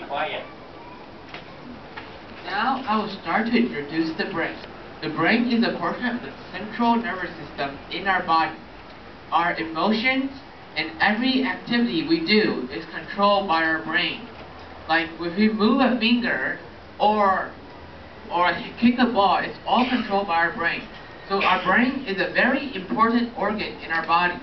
quiet. Now I will start to introduce the brain. The brain is a portion of the central nervous system in our body. Our emotions and every activity we do is controlled by our brain. Like if we move a finger or kick a ball, it's all controlled by our brain. So our brain is a very important organ in our body.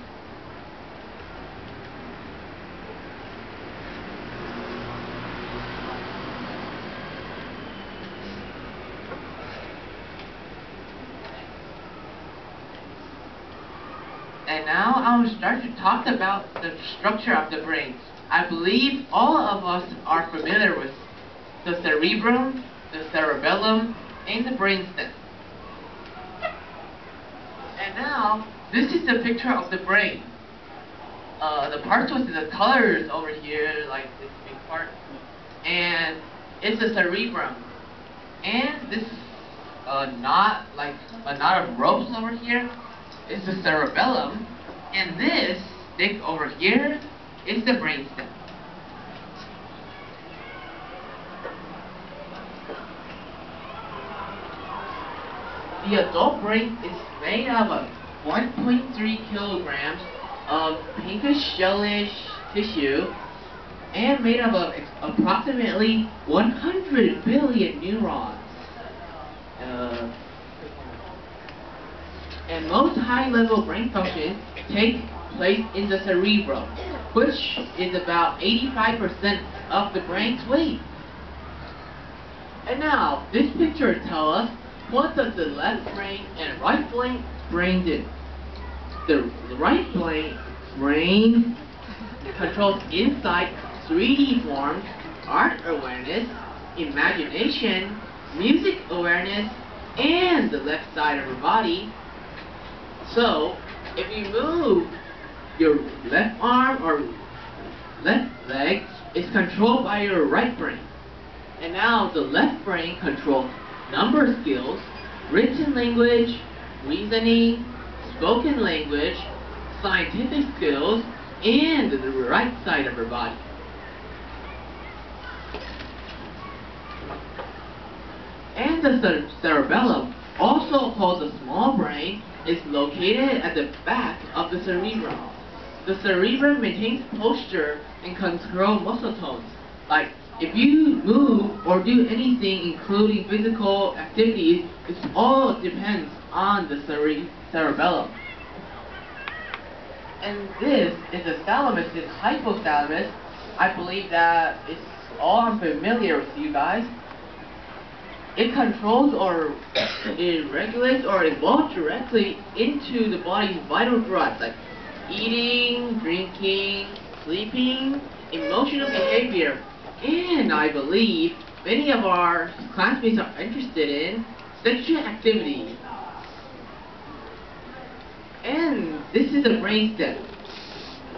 And now I will start to talk about the structure of the brain. I believe all of us are familiar with the cerebrum, the cerebellum, and the brainstem. And now, this is the picture of the brain. The parts with the colors over here, like this big part, and it's the cerebrum. And this knot, like a knot of ropes over here, is the cerebellum, and this stick over here is the brainstem. The adult brain is made up of 1.3 kilograms of pinkish jellish tissue and made up of approximately 100 billion neurons. And most high-level brain functions take place in the cerebrum, which is about 85% of the brain's weight. And now, this picture tells us what does the left brain and right brain do. The right brain controls insight, 3D forms, art awareness, imagination, music awareness, and the left side of your body. So, if you move your left arm or left leg, it's controlled by your right brain. And now the left brain controls number skills, written language, reasoning, spoken language, scientific skills, and the right side of your body. And the cerebellum, also called the small brain, is located at the back of the cerebrum. The cerebrum maintains posture and controls muscle tones. Like, if you move or do anything including physical activities, it all depends on the cerebellum. And this is the thalamus, this hypothalamus. I believe that it's all unfamiliar with you guys. It controls or it regulates or evolves directly into the body's vital drives like eating, drinking, sleeping, emotional behavior, and I believe many of our classmates are interested in sexual activity. And this is the brainstem.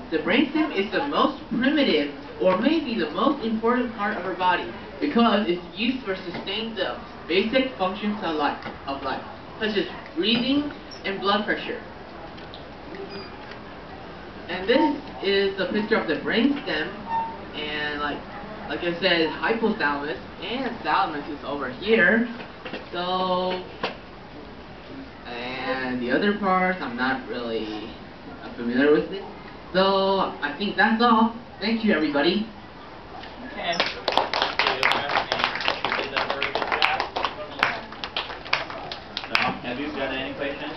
The brainstem is the most primitive or maybe the most important part of our body because it's used for sustaining the basic functions of life, such as breathing and blood pressure. And this is the picture of the brainstem, and like I said, hypothalamus and thalamus is over here. So, and the other parts I'm not really familiar with it. So I think that's all. Thank you, everybody. Okay. Have you got any questions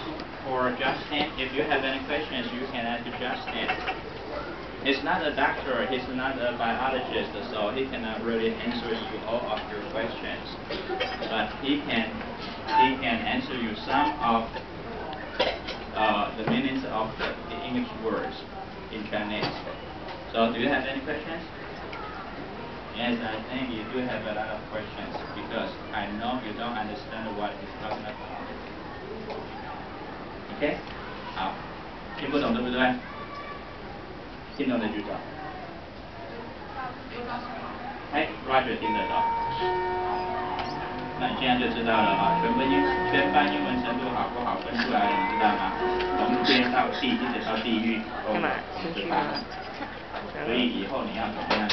for Justin? If you have any questions, you can ask Justin. He's not a doctor, he's not a biologist, so he cannot really answer you all of your questions. But he can answer you some of the meanings of the English words in Chinese. So do you have any questions? Yes, I think you do have a lot of questions because I know you don't understand what he's talking about. OK， 好，听不懂对不对？听懂的举手。哎 ，Roger 听得到。那你现在就知道了啊，全班英文程度好不好分出来了，你知道吗？从天到地一直到地狱都是8分。所以以后你要怎么样？